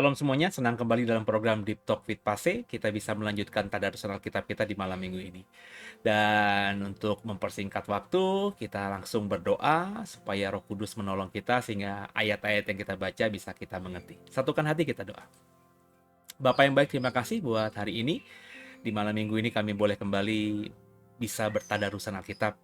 Shalom semuanya, senang kembali dalam program Deep Talk with Pase. Kita bisa melanjutkan tadarus Alkitab kita di malam minggu ini. Dan untuk mempersingkat waktu, kita langsung berdoa supaya Roh Kudus menolong kita sehingga ayat-ayat yang kita baca bisa kita mengerti. Satukan hati kita doa. Bapak yang baik, terima kasih buat hari ini. Di malam minggu ini kami boleh kembali bisa bertadarusan Alkitab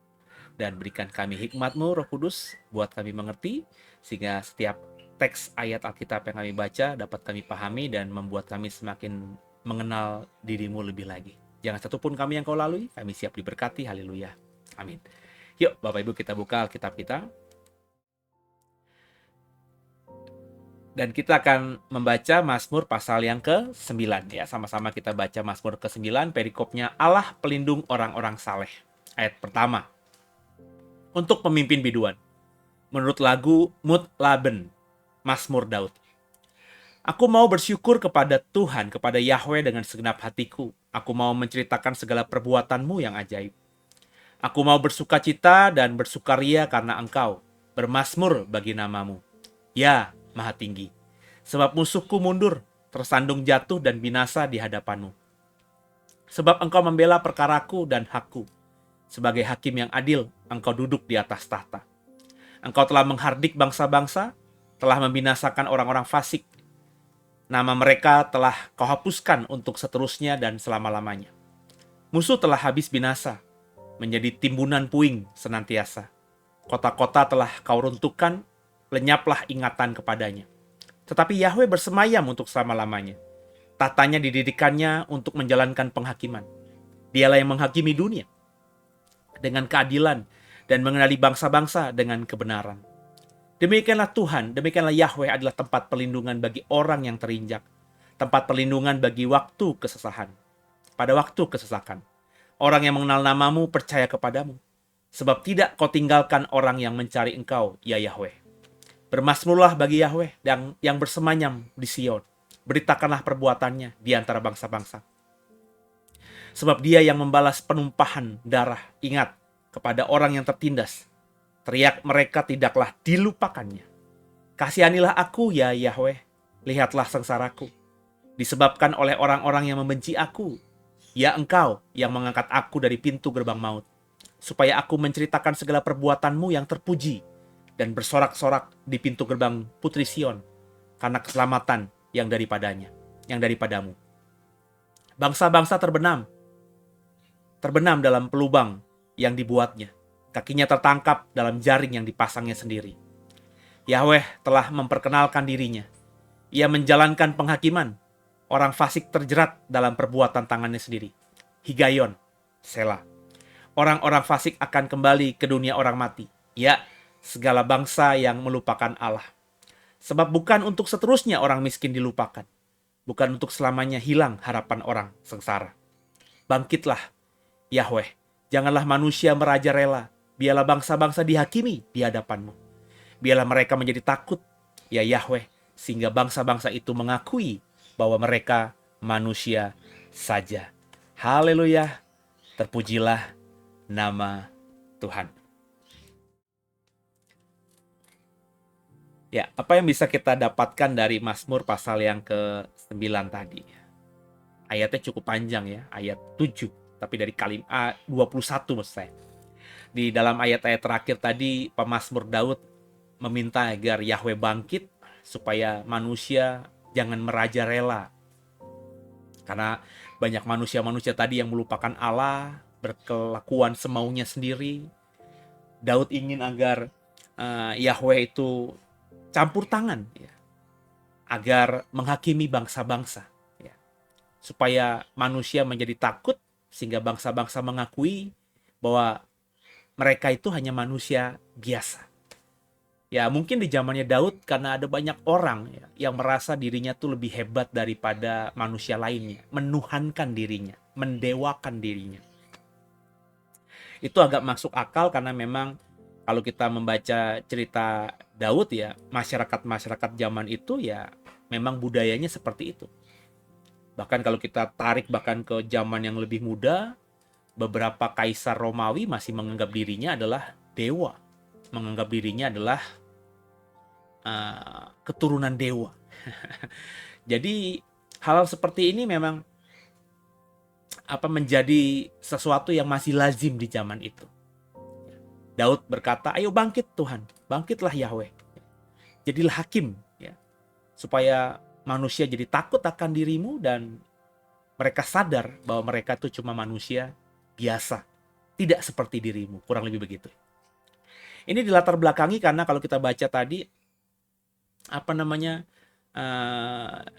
dan berikan kami hikmat-Mu, Roh Kudus, buat kami mengerti, sehingga setiap teks ayat Alkitab yang kami baca dapat kami pahami dan membuat kami semakin mengenal diri-Mu lebih lagi. Jangan satupun kami yang Kau lalui, kami siap diberkati, haleluya. Amin. Yuk, Bapak Ibu, kita buka Alkitab kita. Dan kita akan membaca Mazmur pasal yang ke-9. Ya, sama-sama kita baca Mazmur ke-9, perikopnya Allah pelindung orang-orang saleh. Ayat pertama. Untuk pemimpin biduan. Menurut lagu Mutlaben, Mazmur Daud. Aku mau bersyukur kepada Tuhan, kepada Yahweh dengan segenap hatiku. Aku mau menceritakan segala perbuatan-Mu yang ajaib. Aku mau bersukacita dan bersukaria karena Engkau, bermazmur bagi nama-Mu. Ya, Maha Tinggi. Sebab musuhku mundur, tersandung jatuh dan binasa di hadapan-Mu. Sebab Engkau membela perkaraku dan hakku. Sebagai hakim yang adil, Engkau duduk di atas tahta. Engkau telah menghardik bangsa-bangsa, telah membinasakan orang-orang fasik. Nama mereka telah Kau hapuskan untuk seterusnya dan selama-lamanya. Musuh telah habis binasa, menjadi timbunan puing senantiasa. Kota-kota telah Kau runtuhkan, lenyaplah ingatan kepadanya. Tetapi Yahweh bersemayam untuk selama-lamanya. Tatanya didirikannya untuk menjalankan penghakiman. Dialah yang menghakimi dunia dengan keadilan dan mengenali bangsa-bangsa dengan kebenaran. Demikianlah Tuhan, demikianlah Yahweh adalah tempat perlindungan bagi orang yang terinjak. Tempat perlindungan bagi waktu kesesahan. Pada waktu kesesakan. Orang yang mengenal nama-Mu percaya kepadamu. Sebab tidak Kau tinggalkan orang yang mencari Engkau, ya Yahweh. Bermazmurlah bagi Yahweh yang bersemayam di Sion. Beritakanlah perbuatannya di antara bangsa-bangsa. Sebab Dia yang membalas penumpahan darah, ingat, kepada orang yang tertindas. Teriak mereka tidaklah dilupakannya. Kasihanilah aku, ya Yahweh. Lihatlah sengsaraku. Disebabkan oleh orang-orang yang membenci aku. Ya Engkau yang mengangkat aku dari pintu gerbang maut. Supaya aku menceritakan segala perbuatan-Mu yang terpuji. Dan bersorak-sorak di pintu gerbang Putri Sion. Karena keselamatan yang daripadanya. Yang daripadamu. Bangsa-bangsa terbenam dalam pelubang yang dibuatnya. Kakinya tertangkap dalam jaring yang dipasangnya sendiri. Yahweh telah memperkenalkan dirinya. Ia menjalankan penghakiman. Orang fasik terjerat dalam perbuatan tangannya sendiri. Higayon, Selah. Orang-orang fasik akan kembali ke dunia orang mati. Ya, segala bangsa yang melupakan Allah. Sebab bukan untuk seterusnya orang miskin dilupakan. Bukan untuk selamanya hilang harapan orang sengsara. Bangkitlah, Yahweh. Janganlah manusia merajalela. Biarlah bangsa-bangsa dihakimi di hadapan-Mu. Biarlah mereka menjadi takut, ya Yahweh, sehingga bangsa-bangsa itu mengakui bahwa mereka manusia saja. Haleluya, terpujilah nama Tuhan. Ya, apa yang bisa kita dapatkan dari Mazmur pasal yang ke-9 tadi? Ayatnya cukup panjang ya, ayat 7, tapi dari kalimat 21 maksud saya. Di dalam ayat-ayat terakhir tadi, pemazmur Daud meminta agar Yahweh bangkit supaya manusia jangan merajalela. Karena banyak manusia-manusia tadi yang melupakan Allah, berkelakuan semaunya sendiri. Daud ingin agar Yahweh itu campur tangan, ya, agar menghakimi bangsa-bangsa, ya, supaya manusia menjadi takut sehingga bangsa-bangsa mengakui bahwa mereka itu hanya manusia biasa. Ya mungkin di zamannya Daud karena ada banyak orang ya, yang merasa dirinya tuh lebih hebat daripada manusia lainnya, menuhankan dirinya, mendewakan dirinya. Itu agak masuk akal karena memang kalau kita membaca cerita Daud ya, masyarakat-masyarakat zaman itu ya memang budayanya seperti itu. Bahkan kalau kita tarik bahkan ke zaman yang lebih muda, beberapa kaisar Romawi masih menganggap dirinya adalah dewa, menganggap dirinya adalah keturunan dewa. Jadi hal seperti ini memang menjadi sesuatu yang masih lazim di zaman itu. Daud berkata, "Ayo bangkit Tuhan, bangkitlah Yahweh. Jadilah hakim, ya, supaya manusia jadi takut akan dirimu dan mereka sadar bahwa mereka itu cuma manusia biasa, tidak seperti dirimu." Kurang lebih begitu. Ini dilatar belakangi karena kalau kita baca tadi,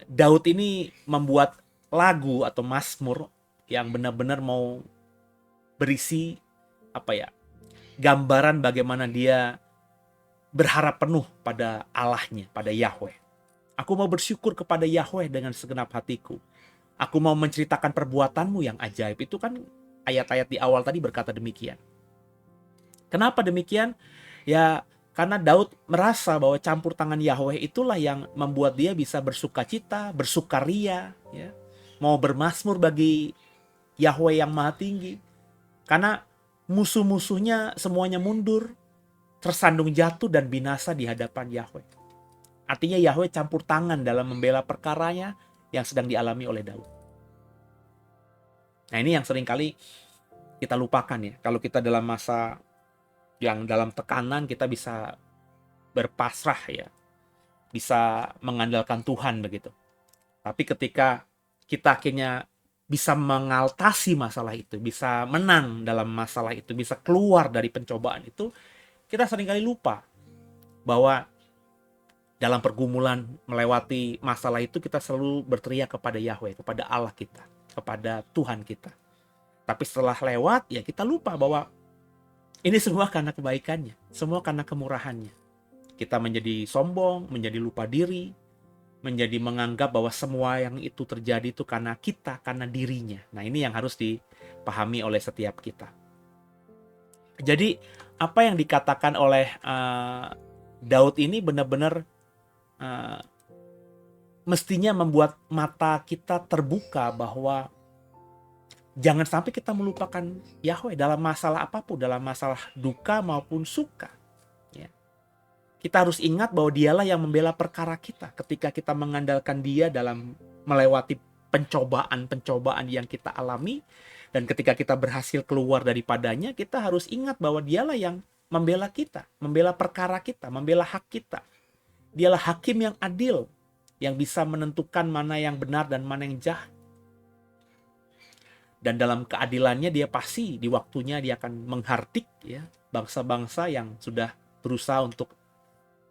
Daud ini membuat lagu atau mazmur yang benar-benar mau berisi gambaran bagaimana dia berharap penuh pada Allahnya, pada Yahweh. Aku mau bersyukur kepada Yahweh dengan segenap hatiku. Aku mau menceritakan perbuatanmu yang ajaib. Itu kan ayat-ayat di awal tadi berkata demikian. Kenapa demikian? Ya, karena Daud merasa bahwa campur tangan Yahweh itulah yang membuat dia bisa bersukacita, bersukaria, ya, mau bermazmur bagi Yahweh yang Maha Tinggi. Karena musuh-musuhnya semuanya mundur, tersandung jatuh dan binasa di hadapan Yahweh. Artinya Yahweh campur tangan dalam membela perkaranya yang sedang dialami oleh Daud. Nah, ini yang seringkali kita lupakan ya. Kalau kita dalam masa yang dalam tekanan, kita bisa berpasrah ya, bisa mengandalkan Tuhan begitu. Tapi ketika kita akhirnya bisa mengatasi masalah itu, bisa menang dalam masalah itu, bisa keluar dari pencobaan itu, kita seringkali lupa bahwa dalam pergumulan melewati masalah itu kita selalu berteriak kepada Yahweh, kepada Allah kita, kepada Tuhan kita. Tapi setelah lewat, ya kita lupa bahwa ini semua karena kebaikannya, semua karena kemurahannya. Kita menjadi sombong, menjadi lupa diri, menjadi menganggap bahwa semua yang itu terjadi itu karena kita, karena dirinya. Nah, ini yang harus dipahami oleh setiap kita. Jadi apa yang dikatakan oleh Daud ini benar-benar mestinya membuat mata kita terbuka bahwa jangan sampai kita melupakan Yahweh dalam masalah apapun, dalam masalah duka maupun suka. Ya. Kita harus ingat bahwa dialah yang membela perkara kita ketika kita mengandalkan dia dalam melewati pencobaan-pencobaan yang kita alami. Dan ketika kita berhasil keluar daripadanya, kita harus ingat bahwa dialah yang membela kita, membela perkara kita, membela hak kita. Dialah hakim yang adil, yang bisa menentukan mana yang benar dan mana yang jahat. Dan dalam keadilannya dia pasti di waktunya dia akan menghardik ya bangsa-bangsa yang sudah berusaha untuk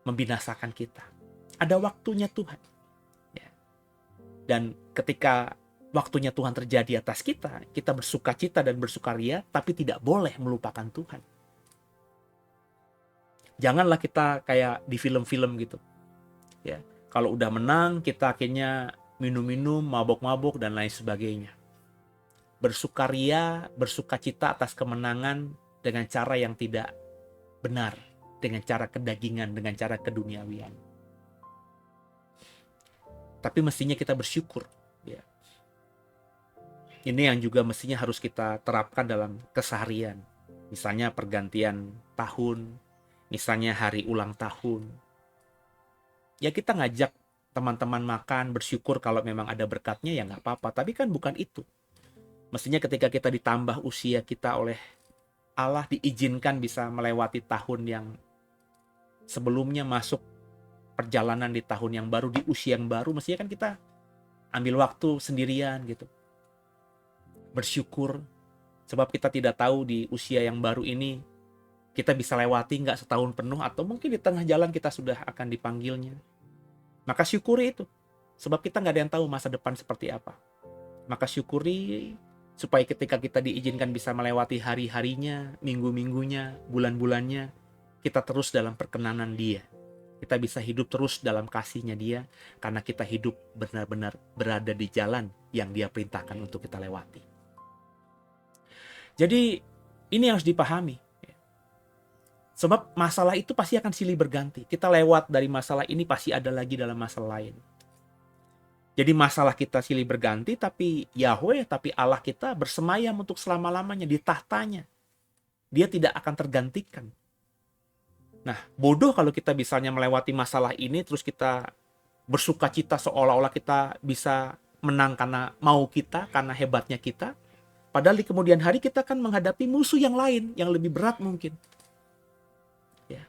membinasakan kita. Ada waktunya Tuhan. Ya. Dan ketika waktunya Tuhan terjadi atas kita, kita bersukacita dan bersukaria, tapi tidak boleh melupakan Tuhan. Janganlah kita kayak di film-film gitu. Ya, kalau udah menang, kita akhirnya minum-minum, mabok-mabok dan lain sebagainya. Bersukaria, bersukacita atas kemenangan dengan cara yang tidak benar, dengan cara kedagingan, dengan cara keduniawian. Tapi mestinya kita bersyukur. Ya. Ini yang juga mestinya harus kita terapkan dalam keseharian. Misalnya pergantian tahun, misalnya hari ulang tahun. Ya kita ngajak teman-teman makan, bersyukur kalau memang ada berkatnya ya nggak apa-apa. Tapi kan bukan itu. Mestinya ketika kita ditambah usia kita oleh Allah, diizinkan bisa melewati tahun yang sebelumnya, masuk perjalanan di tahun yang baru, di usia yang baru, mestinya kan kita ambil waktu sendirian gitu. Bersyukur, sebab kita tidak tahu di usia yang baru ini kita bisa lewati nggak setahun penuh, atau mungkin di tengah jalan kita sudah akan dipanggilnya. Maka syukuri itu, sebab kita nggak ada yang tahu masa depan seperti apa. Maka syukuri supaya ketika kita diizinkan bisa melewati hari-harinya, minggu-minggunya, bulan-bulannya, kita terus dalam perkenanan dia. Kita bisa hidup terus dalam kasihnya dia, karena kita hidup benar-benar berada di jalan yang dia perintahkan untuk kita lewati. Jadi ini harus dipahami. Sebab masalah itu pasti akan silih berganti. Kita lewat dari masalah ini pasti ada lagi dalam masalah lain. Jadi masalah kita silih berganti, tapi Yahweh, tapi Allah kita bersemayam untuk selama-lamanya di tahtanya. Dia tidak akan tergantikan. Nah, bodoh kalau kita misalnya melewati masalah ini, terus kita bersukacita seolah-olah kita bisa menang karena mau kita, karena hebatnya kita. Padahal di kemudian hari kita akan menghadapi musuh yang lain, yang lebih berat mungkin. Ya.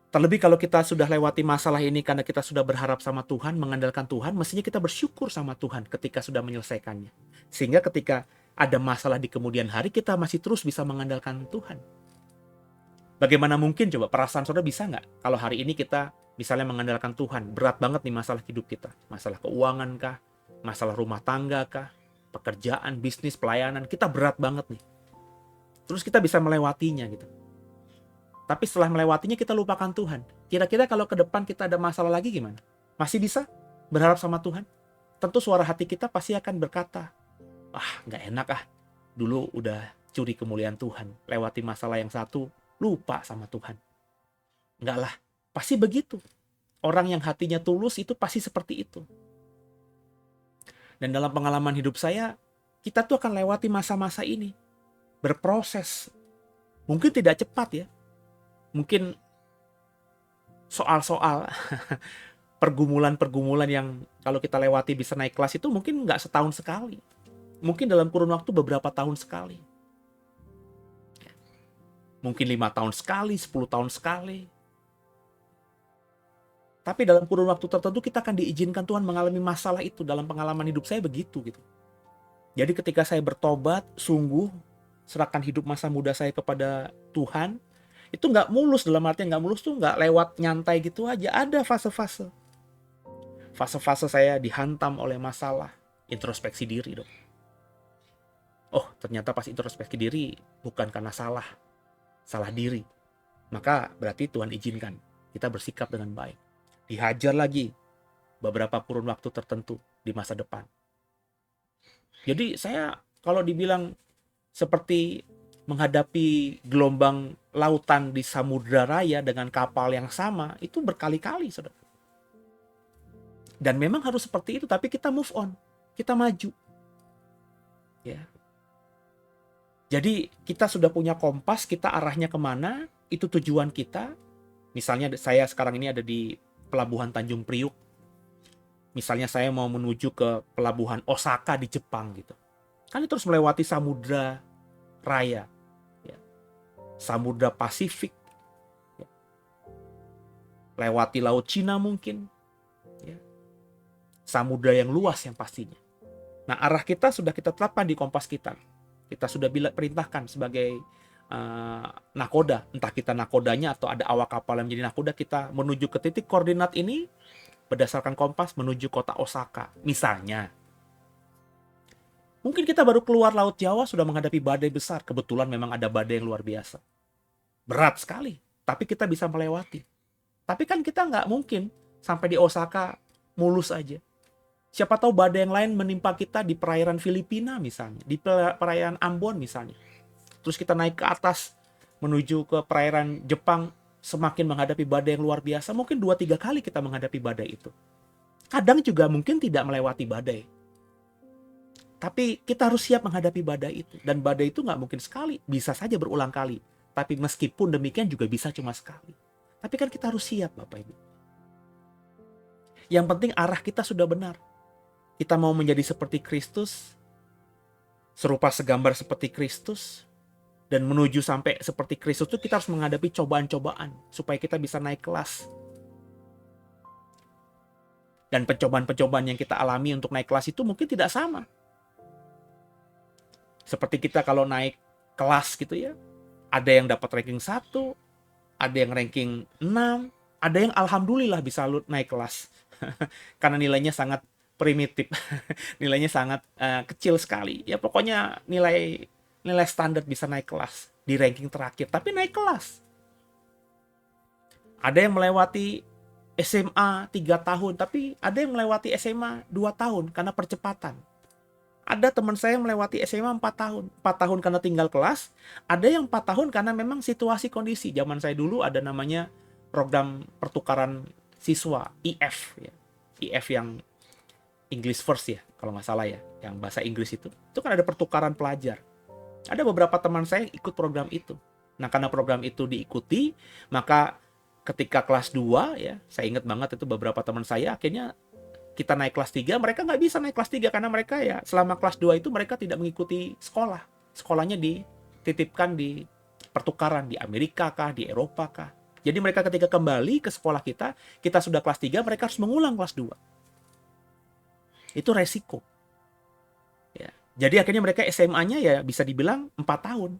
Terlebih kalau kita sudah lewati masalah ini karena kita sudah berharap sama Tuhan, mengandalkan Tuhan, mestinya kita bersyukur sama Tuhan ketika sudah menyelesaikannya. Sehingga ketika ada masalah di kemudian hari, kita masih terus bisa mengandalkan Tuhan. Bagaimana mungkin coba perasaan saudara bisa nggak kalau hari ini kita misalnya mengandalkan Tuhan, berat banget nih masalah hidup kita, masalah keuangan kah, masalah rumah tangga kah, pekerjaan, bisnis, pelayanan, kita berat banget nih. Terus kita bisa melewatinya gitu. Tapi setelah melewatinya kita lupakan Tuhan. Kira-kira kalau ke depan kita ada masalah lagi gimana? Masih bisa berharap sama Tuhan? Tentu suara hati kita pasti akan berkata, nggak enak dulu udah curi kemuliaan Tuhan, lewati masalah yang satu, lupa sama Tuhan. Enggak lah, pasti begitu. Orang yang hatinya tulus itu pasti seperti itu. Dan dalam pengalaman hidup saya, kita tuh akan lewati masa-masa ini. Berproses. Mungkin tidak cepat ya. Mungkin soal-soal pergumulan-pergumulan yang kalau kita lewati bisa naik kelas itu mungkin nggak setahun sekali. Mungkin dalam kurun waktu beberapa tahun sekali. Mungkin 5 tahun sekali, 10 tahun sekali. Tapi dalam kurun waktu tertentu kita akan diizinkan Tuhan mengalami masalah itu. Dalam pengalaman hidup saya begitu gitu. Jadi ketika saya bertobat, sungguh serahkan hidup masa muda saya kepada Tuhan, itu nggak mulus, dalam artian nggak mulus tuh nggak lewat nyantai gitu aja. Ada fase-fase. Fase-fase saya dihantam oleh masalah, introspeksi diri dong. Oh, ternyata pas introspeksi diri bukan karena salah diri. Maka berarti Tuhan izinkan kita bersikap dengan baik. Dihajar lagi beberapa kurun waktu tertentu di masa depan. Jadi saya kalau dibilang seperti menghadapi gelombang lautan di Samudra Raya dengan kapal yang sama, itu berkali-kali, saudara. Dan memang harus seperti itu, tapi kita move on, kita maju. Ya. Jadi kita sudah punya kompas, kita arahnya kemana, itu tujuan kita. Misalnya saya sekarang ini ada di Pelabuhan Tanjung Priuk. Misalnya saya mau menuju ke Pelabuhan Osaka di Jepang gitu. Kan itu harus melewati Samudra Raya. Ya. Samudra Pasifik. Ya. Lewati Laut Cina mungkin. Ya. Samudra yang luas yang pastinya. Nah, arah kita sudah kita tetapkan di kompas kita. Kita sudah perintahkan sebagai nakoda, entah kita nakodanya atau ada awak kapal yang menjadi nakoda, kita menuju ke titik koordinat ini berdasarkan kompas menuju kota Osaka. Misalnya, mungkin kita baru keluar Laut Jawa sudah menghadapi badai besar. Kebetulan memang ada badai yang luar biasa. Berat sekali, tapi kita bisa melewati. Tapi kan kita nggak mungkin sampai di Osaka mulus aja. Siapa tahu badai yang lain menimpa kita di perairan Filipina misalnya, di perairan Ambon misalnya. Terus kita naik ke atas menuju ke perairan Jepang, semakin menghadapi badai yang luar biasa. Mungkin 2-3 kali kita menghadapi badai itu. Kadang juga mungkin tidak melewati badai. Tapi kita harus siap menghadapi badai itu. Dan badai itu nggak mungkin sekali, bisa saja berulang kali. Tapi meskipun demikian juga bisa cuma sekali. Tapi kan kita harus siap, Bapak Ibu. Yang penting arah kita sudah benar. Kita mau menjadi seperti Kristus, serupa segambar seperti Kristus, dan menuju sampai seperti Kristus itu kita harus menghadapi cobaan-cobaan supaya kita bisa naik kelas. Dan pencobaan-pencobaan yang kita alami untuk naik kelas itu mungkin tidak sama. Seperti kita kalau naik kelas gitu ya, ada yang dapat ranking 1, ada yang ranking 6, ada yang alhamdulillah bisa naik kelas. Karena nilainya sangat primitif, nilainya sangat kecil sekali. Ya pokoknya nilai standar bisa naik kelas di ranking terakhir, tapi naik kelas. Ada yang melewati SMA 3 tahun, tapi ada yang melewati SMA 2 tahun karena percepatan. Ada teman saya yang melewati SMA 4 tahun. 4 tahun karena tinggal kelas, ada yang 4 tahun karena memang situasi kondisi. Zaman saya dulu ada namanya program pertukaran siswa, IF ya. IF yang English First ya, kalau nggak salah ya, yang bahasa Inggris itu kan ada pertukaran pelajar. Ada beberapa teman saya yang ikut program itu. Nah, karena program itu diikuti, maka ketika kelas 2 ya, saya ingat banget itu beberapa teman saya akhirnya kita naik kelas 3, mereka nggak bisa naik kelas 3 karena mereka ya selama kelas 2 itu mereka tidak mengikuti sekolah. Sekolahnya dititipkan di pertukaran di Amerika kah, di Eropa kah. Jadi mereka ketika kembali ke sekolah kita sudah kelas 3, mereka harus mengulang kelas 2. Itu resiko. Ya. Jadi akhirnya mereka SMA-nya ya bisa dibilang 4 tahun.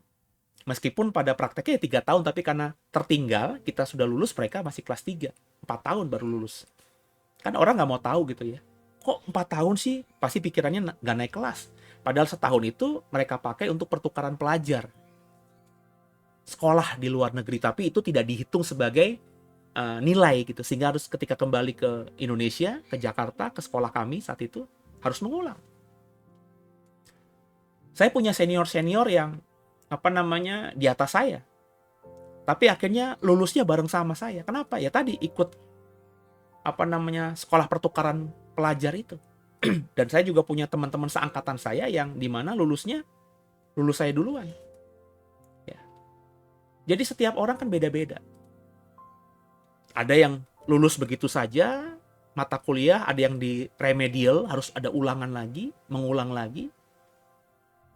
Meskipun pada prakteknya 3 tahun, tapi karena tertinggal, kita sudah lulus, mereka masih kelas 3. 4 tahun baru lulus. Kan orang nggak mau tahu gitu ya. Kok 4 tahun sih? Pasti pikirannya nggak naik kelas. Padahal setahun itu mereka pakai untuk pertukaran pelajar. Sekolah di luar negeri, tapi itu tidak dihitung sebagai nilai gitu. Sehingga harus ketika kembali ke Indonesia, ke Jakarta, ke sekolah kami saat itu, harus mengulang. Saya punya senior-senior yang di atas saya. Tapi akhirnya lulusnya bareng sama saya. Kenapa? Ya tadi ikut sekolah pertukaran pelajar itu. Dan saya juga punya teman-teman seangkatan saya yang dimana lulus saya duluan. Ya. Jadi setiap orang kan beda-beda. Ada yang lulus begitu saja mata kuliah, ada yang di remedial, harus ada ulangan lagi, mengulang lagi.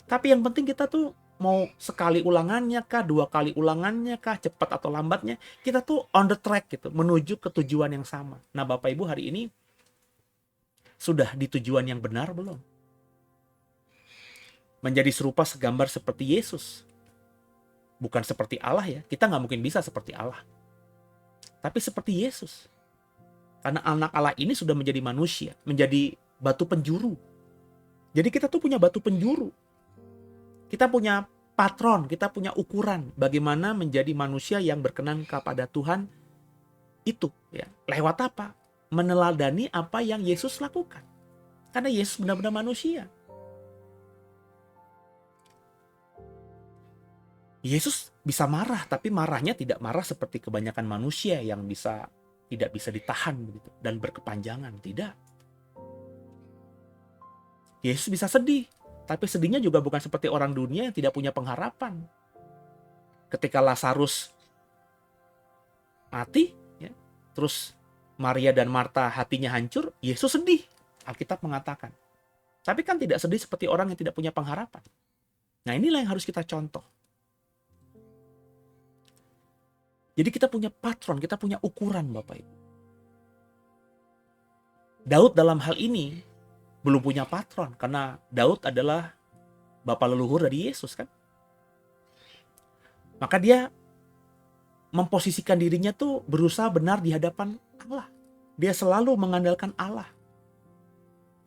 Tapi yang penting kita tuh mau sekali ulangannya kah, 2 kali ulangannya kah, cepat atau lambatnya, kita tuh on the track gitu, menuju ke tujuan yang sama. Nah, Bapak Ibu hari ini sudah di tujuan yang benar belum? Menjadi serupa segambar seperti Yesus. Bukan seperti Allah ya, kita nggak mungkin bisa seperti Allah. Tapi seperti Yesus. Karena anak Allah ini sudah menjadi manusia, menjadi batu penjuru. Jadi kita tuh punya batu penjuru. Kita punya patron, kita punya ukuran bagaimana menjadi manusia yang berkenan kepada Tuhan itu ya. Lewat apa? Meneladani apa yang Yesus lakukan. Karena Yesus benar-benar manusia. Yesus bisa marah, tapi marahnya tidak marah seperti kebanyakan manusia yang tidak bisa ditahan begitu dan berkepanjangan, tidak. Yesus bisa sedih, tapi sedihnya juga bukan seperti orang dunia yang tidak punya pengharapan. Ketika Lazarus mati, ya, terus Maria dan Marta hatinya hancur, Yesus sedih. Alkitab mengatakan. Tapi kan tidak sedih seperti orang yang tidak punya pengharapan. Nah, inilah yang harus kita contoh. Jadi kita punya patron, kita punya ukuran Bapak Ibu. Daud dalam hal ini belum punya patron karena Daud adalah bapak leluhur dari Yesus kan. Maka dia memposisikan dirinya tuh berusaha benar di hadapan Allah. Dia selalu mengandalkan Allah.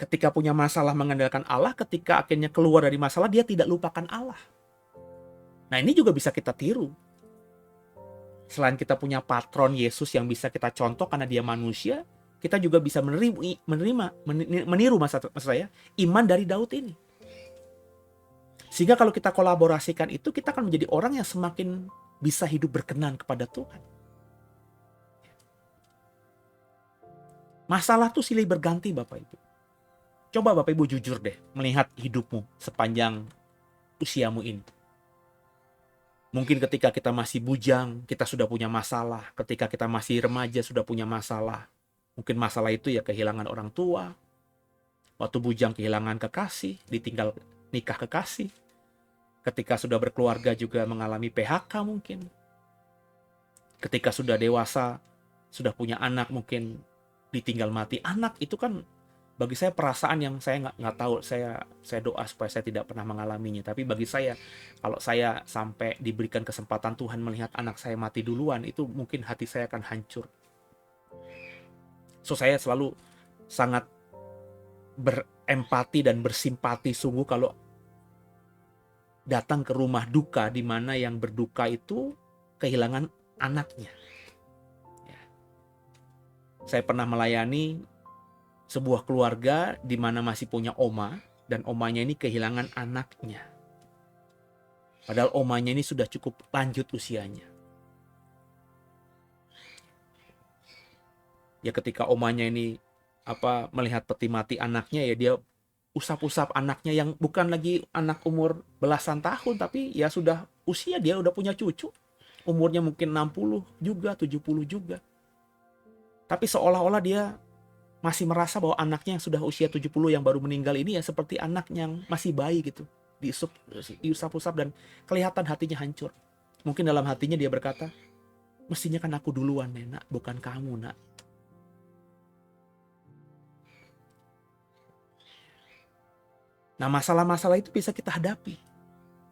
Ketika punya masalah mengandalkan Allah, ketika akhirnya keluar dari masalah dia tidak lupakan Allah. Nah, ini juga bisa kita tiru. Selain kita punya patron Yesus yang bisa kita contoh karena dia manusia, kita juga bisa meniru maksud saya, iman dari Daud ini. Sehingga kalau kita kolaborasikan itu, kita akan menjadi orang yang semakin bisa hidup berkenan kepada Tuhan. Masalah tuh silih berganti Bapak Ibu. Coba Bapak Ibu jujur deh melihat hidupmu sepanjang usiamu ini. Mungkin ketika kita masih bujang, kita sudah punya masalah. Ketika kita masih remaja, sudah punya masalah. Mungkin masalah itu ya kehilangan orang tua. Waktu bujang kehilangan kekasih, ditinggal nikah kekasih. Ketika sudah berkeluarga juga mengalami PHK mungkin. Ketika sudah dewasa, sudah punya anak mungkin ditinggal mati. Anak itu kan bagi saya perasaan yang saya nggak tahu, saya doa supaya saya tidak pernah mengalaminya. Tapi bagi saya, kalau saya sampai diberikan kesempatan Tuhan melihat anak saya mati duluan, itu mungkin hati saya akan hancur. So saya selalu sangat berempati dan bersimpati sungguh kalau datang ke rumah duka di mana yang berduka itu kehilangan anaknya. Ya. Saya pernah melayani sebuah keluarga di mana masih punya oma, dan omanya ini kehilangan anaknya. Padahal omanya ini sudah cukup lanjut usianya. Ya ketika omanya ini melihat peti mati anaknya, ya dia usap-usap anaknya yang bukan lagi anak umur belasan tahun, tapi ya sudah usia, dia udah punya cucu. umurnya mungkin 60 juga, 70 juga. Tapi seolah-olah dia masih merasa bahwa anaknya yang sudah usia 70 yang baru meninggal ini ya seperti anak yang masih bayi gitu. Diusap-usap dan kelihatan hatinya hancur. Mungkin dalam hatinya dia berkata, mestinya kan aku duluan nak, bukan kamu nak. Nah masalah-masalah itu bisa kita hadapi.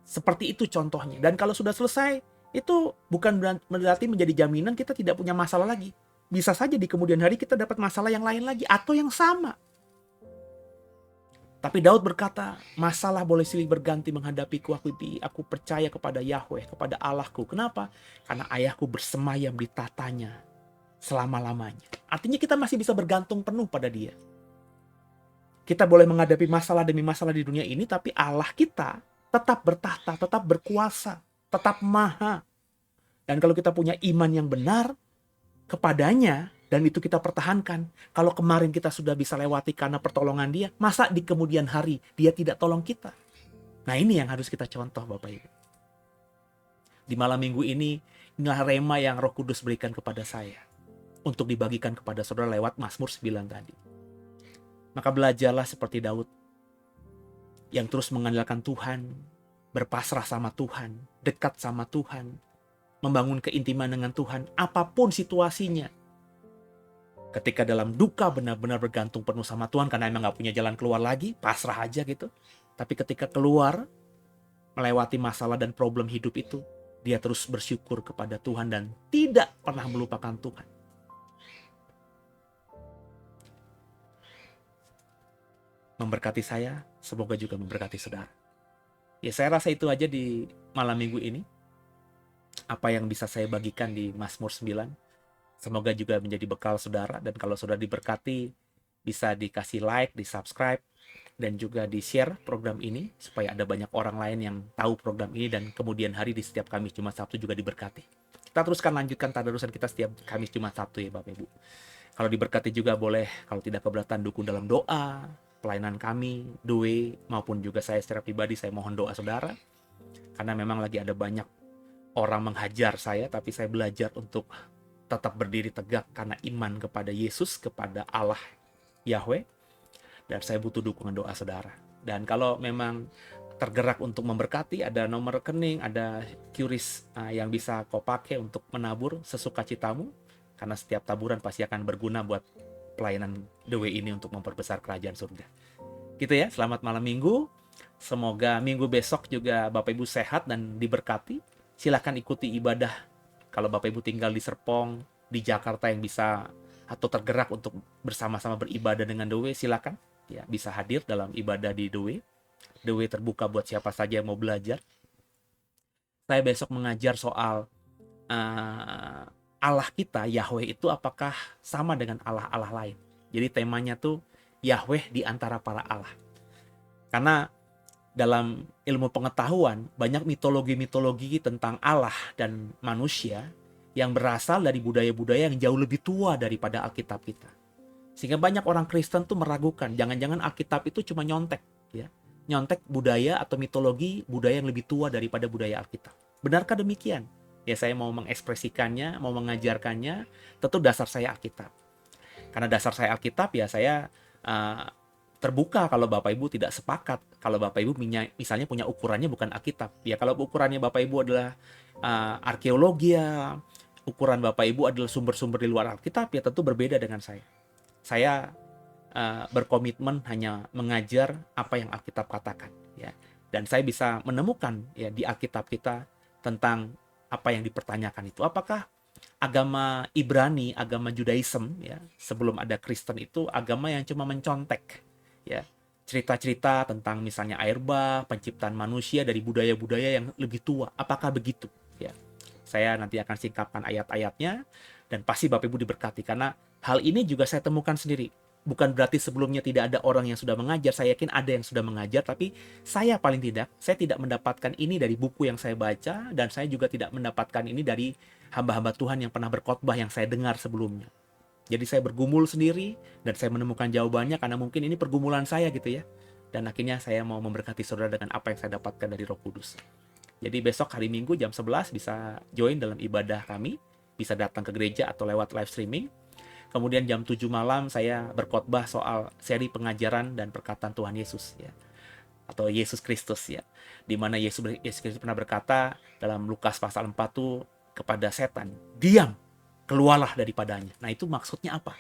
Seperti itu contohnya. Dan kalau sudah selesai, itu bukan berarti menjadi jaminan kita tidak punya masalah lagi. Bisa saja di kemudian hari kita dapat masalah yang lain lagi atau yang sama. Tapi Daud berkata, masalah boleh silih berganti menghadapiku, aku percaya kepada Yahweh, kepada Allahku. Kenapa? Karena ayahku bersemayam di tatanya selama-lamanya. Artinya kita masih bisa bergantung penuh pada dia. Kita boleh menghadapi masalah demi masalah di dunia ini, tapi Allah kita tetap bertahta, tetap berkuasa, tetap maha. Dan kalau kita punya iman yang benar kepadanya, dan itu kita pertahankan. Kalau kemarin kita sudah bisa lewati karena pertolongan dia, masa di kemudian hari dia tidak tolong kita? Nah ini yang harus kita contoh Bapak Ibu. Di malam minggu ini, inilah rema yang Roh Kudus berikan kepada saya. Untuk dibagikan kepada saudara lewat Mazmur 9 tadi. Maka belajarlah seperti Daud. Yang terus mengandalkan Tuhan, berpasrah sama Tuhan, dekat sama Tuhan, membangun keintiman dengan Tuhan, apapun situasinya. Ketika dalam duka benar-benar bergantung penuh sama Tuhan karena emang gak punya jalan keluar lagi, pasrah aja gitu. Tapi ketika keluar, melewati masalah dan problem hidup itu, dia terus bersyukur kepada Tuhan dan tidak pernah melupakan Tuhan. Memberkati saya, semoga juga memberkati saudara. Ya saya rasa itu aja di malam minggu ini. Apa yang bisa saya bagikan di Mazmur 9. Semoga juga menjadi bekal saudara, dan kalau saudara diberkati, bisa dikasih like, di subscribe, dan juga di share program ini, supaya ada banyak orang lain yang tahu program ini, dan kemudian hari di setiap Kamis Jumat Sabtu juga diberkati. Kita teruskan lanjutkan tadarusan kita setiap Kamis Jumat Sabtu ya Bapak Ibu. Kalau diberkati juga boleh, kalau tidak keberatan dukung dalam doa, pelayanan kami, Due, maupun juga saya secara pribadi, saya mohon doa saudara, karena memang lagi ada banyak orang menghajar saya, tapi saya belajar untuk tetap berdiri tegak karena iman kepada Yesus, kepada Allah Yahweh, dan saya butuh dukungan doa saudara. Dan kalau memang tergerak untuk memberkati, ada nomor rekening, ada QRIS yang bisa kau pakai untuk menabur sesuka citamu, karena setiap taburan pasti akan berguna buat pelayanan The Way ini untuk memperbesar kerajaan surga. Gitu ya, selamat malam minggu. Semoga minggu besok juga Bapak Ibu sehat dan diberkati. Silakan ikuti ibadah. Kalau Bapak Ibu tinggal di Serpong, di Jakarta yang bisa atau tergerak untuk bersama-sama beribadah dengan The Way, silakan ya bisa hadir dalam ibadah di The Way. The Way terbuka buat siapa saja yang mau belajar. Saya besok mengajar soal Allah kita, Yahweh itu apakah sama dengan Allah-Allah lain. Jadi temanya tuh Yahweh di antara para Allah. Karena dalam ilmu pengetahuan, banyak mitologi-mitologi tentang Allah dan manusia yang berasal dari budaya-budaya yang jauh lebih tua daripada Alkitab kita. Sehingga banyak orang Kristen tuh meragukan, jangan-jangan Alkitab itu cuma nyontek, ya, nyontek budaya atau mitologi budaya yang lebih tua daripada budaya Alkitab. Benarkah demikian? Ya saya mau mengekspresikannya, mau mengajarkannya, tentu dasar saya Alkitab. Karena dasar saya Alkitab, ya saya terbuka kalau Bapak Ibu tidak sepakat. Kalau Bapak Ibu misalnya punya ukurannya bukan Alkitab. Ya kalau ukurannya Bapak Ibu adalah arkeologi, ukuran Bapak Ibu adalah sumber-sumber di luar Alkitab, ya tentu berbeda dengan saya. Saya berkomitmen hanya mengajar apa yang Alkitab katakan. Ya. Dan saya bisa menemukan ya di Alkitab kita tentang apa yang dipertanyakan itu. Apakah agama Ibrani, agama Judaism, ya sebelum ada Kristen itu agama yang cuma mencontek ya cerita-cerita tentang misalnya air bah, penciptaan manusia dari budaya-budaya yang lebih tua. Apakah begitu? Ya, saya nanti akan singkapkan ayat-ayatnya dan pasti Bapak Ibu diberkati karena hal ini juga saya temukan sendiri. Bukan berarti sebelumnya tidak ada orang yang sudah mengajar. Saya yakin ada yang sudah mengajar, tapi saya paling tidak, saya tidak mendapatkan ini dari buku yang saya baca dan saya juga tidak mendapatkan ini dari hamba-hamba Tuhan yang pernah berkhotbah yang saya dengar sebelumnya. Jadi saya bergumul sendiri dan saya menemukan jawabannya karena mungkin ini pergumulan saya gitu ya. Dan akhirnya saya mau memberkati saudara dengan apa yang saya dapatkan dari Roh Kudus. Jadi besok hari Minggu jam 11 bisa join dalam ibadah kami, bisa datang ke gereja atau lewat live streaming. Kemudian jam 7 malam saya berkhotbah soal seri pengajaran dan perkataan Tuhan Yesus ya, atau Yesus Kristus ya. Di mana Yesus Kristus pernah berkata dalam Lukas pasal 4 tuh kepada setan, "Diam, keluarlah daripadanya." Nah, itu maksudnya apa?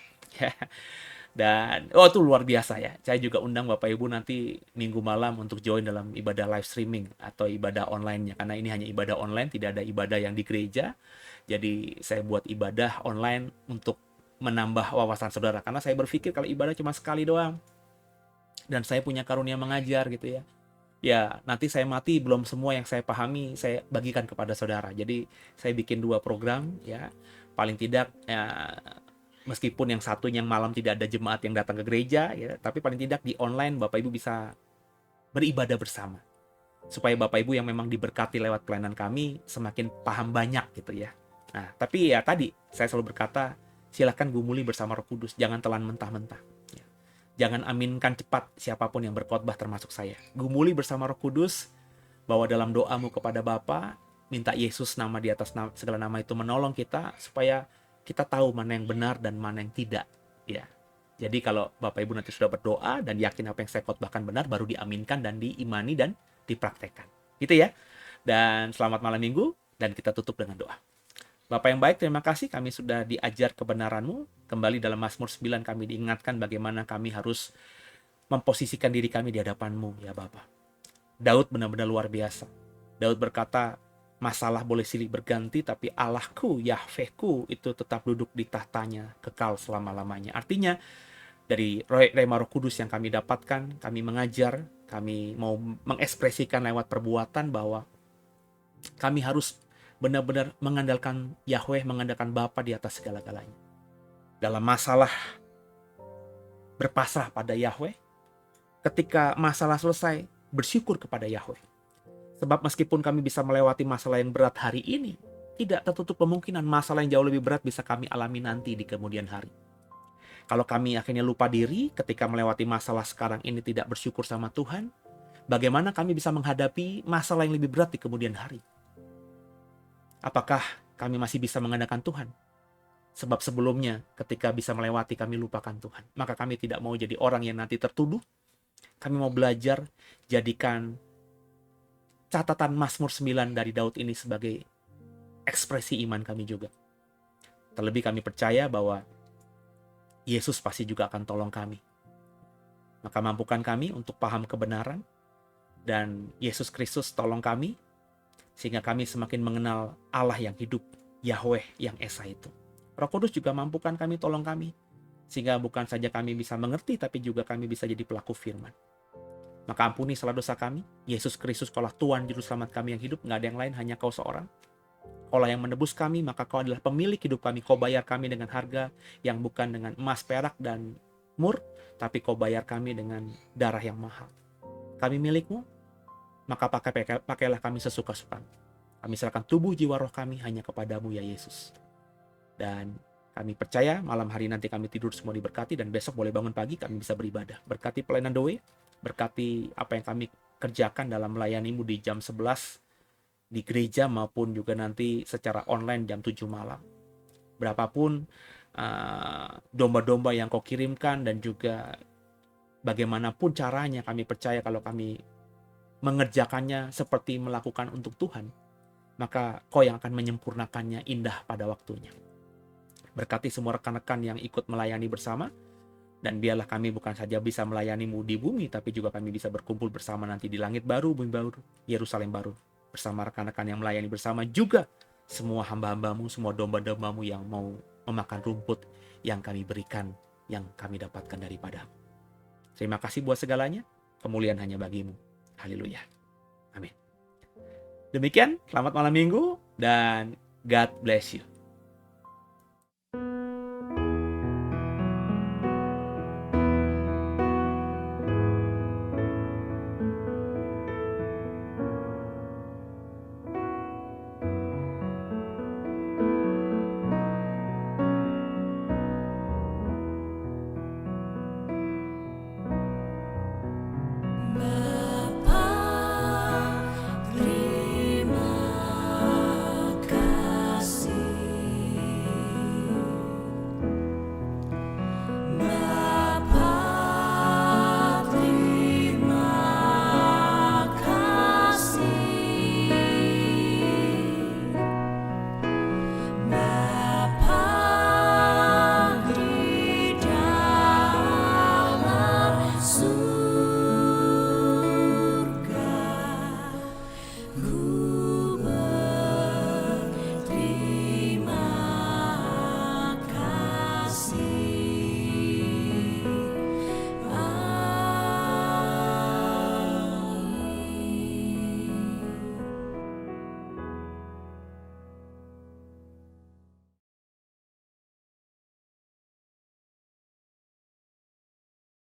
Dan itu luar biasa ya. Saya juga undang Bapak Ibu nanti Minggu malam untuk join dalam ibadah live streaming atau ibadah online-nya. Karena ini hanya ibadah online, tidak ada ibadah yang di gereja. Jadi saya buat ibadah online untuk menambah wawasan saudara. Karena saya berpikir kalau ibadah cuma sekali doang, dan saya punya karunia mengajar gitu ya. Ya, nanti saya mati belum semua yang saya pahami saya bagikan kepada saudara. Jadi saya bikin 2 program ya. Paling tidak ya, meskipun yang satunya yang malam tidak ada jemaat yang datang ke gereja ya, tapi paling tidak di online Bapak Ibu bisa beribadah bersama. Supaya Bapak Ibu yang memang diberkati lewat pelayanan kami semakin paham banyak gitu ya. Nah, tapi ya tadi saya selalu berkata, silakan gumuli bersama Roh Kudus, jangan telan mentah-mentah. Ya. Jangan aminkan cepat siapapun yang berkhotbah termasuk saya. Gumuli bersama Roh Kudus, bawa dalam doamu kepada Bapa, minta Yesus nama di atas segala nama itu menolong kita supaya kita tahu mana yang benar dan mana yang tidak ya. Jadi kalau Bapak Ibu nanti sudah berdoa dan yakin apa yang saya khotbahkan benar, baru diaminkan dan diimani dan dipraktekkan. Gitu ya. Dan selamat malam Minggu dan kita tutup dengan doa. Bapak yang baik, terima kasih kami sudah diajar kebenaran-Mu. Kembali dalam Mazmur 9 kami diingatkan bagaimana kami harus memposisikan diri kami di hadapan-Mu ya Bapak. Daud benar-benar luar biasa. Daud berkata, masalah boleh silih berganti, tapi Allahku, Yahwehku itu tetap duduk di tahtanya kekal selama-lamanya. Artinya, dari Rema Roh Kudus yang kami dapatkan, kami mengajar, kami mau mengekspresikan lewat perbuatan bahwa kami harus benar-benar mengandalkan Yahweh, mengandalkan Bapa di atas segala-galanya. Dalam masalah berpasrah pada Yahweh, ketika masalah selesai, bersyukur kepada Yahweh. Sebab meskipun kami bisa melewati masalah yang berat hari ini, tidak tertutup kemungkinan masalah yang jauh lebih berat bisa kami alami nanti di kemudian hari. Kalau kami akhirnya lupa diri ketika melewati masalah sekarang ini tidak bersyukur sama Tuhan, bagaimana kami bisa menghadapi masalah yang lebih berat di kemudian hari? Apakah kami masih bisa mengandalkan Tuhan? Sebab sebelumnya ketika bisa melewati kami lupakan Tuhan. Maka kami tidak mau jadi orang yang nanti tertuduh. Kami mau belajar jadikan catatan Mazmur 9 dari Daud ini sebagai ekspresi iman kami juga. Terlebih kami percaya bahwa Yesus pasti juga akan tolong kami. Maka mampukan kami untuk paham kebenaran, dan Yesus Kristus tolong kami, sehingga kami semakin mengenal Allah yang hidup, Yahweh yang Esa itu. Roh Kudus juga mampukan kami, tolong kami, sehingga bukan saja kami bisa mengerti, tapi juga kami bisa jadi pelaku firman. Maka ampuni segala dosa kami. Yesus Kristus, Kaulah Tuhan Juru Selamat kami yang hidup, nggak ada yang lain, hanya Kau seorang. Kaulah yang menebus kami, maka Kau adalah pemilik hidup kami. Kau bayar kami dengan harga yang bukan dengan emas, perak, dan mur, tapi Kau bayar kami dengan darah yang mahal. Kami milik-Mu, maka pakailah kami sesuka-suka. Kami serahkan tubuh, jiwa, roh kami hanya kepada-Mu ya Yesus. Dan kami percaya malam hari nanti kami tidur semua diberkati, dan besok boleh bangun pagi kami bisa beribadah. Berkati pelayanan Doe, berkati apa yang kami kerjakan dalam melayani-Mu di jam 11 di gereja maupun juga nanti secara online jam 7 malam. Berapapun domba-domba yang Kau kirimkan dan juga bagaimanapun caranya, kami percaya kalau kami mengerjakannya seperti melakukan untuk Tuhan, maka Kau yang akan menyempurnakannya indah pada waktunya. Berkati semua rekan-rekan yang ikut melayani bersama, dan biarlah kami bukan saja bisa melayani-Mu di bumi, tapi juga kami bisa berkumpul bersama nanti di langit baru, bumi baru, Yerusalem baru, bersama rekan-rekan yang melayani bersama, juga semua hamba-hamba-Mu, semua domba-domba-Mu yang mau memakan rumput yang kami berikan, yang kami dapatkan daripada-Mu. Terima kasih buat segalanya, kemuliaan hanya bagi-Mu. Haleluya. Amin. Demikian, selamat malam Minggu, dan God bless you.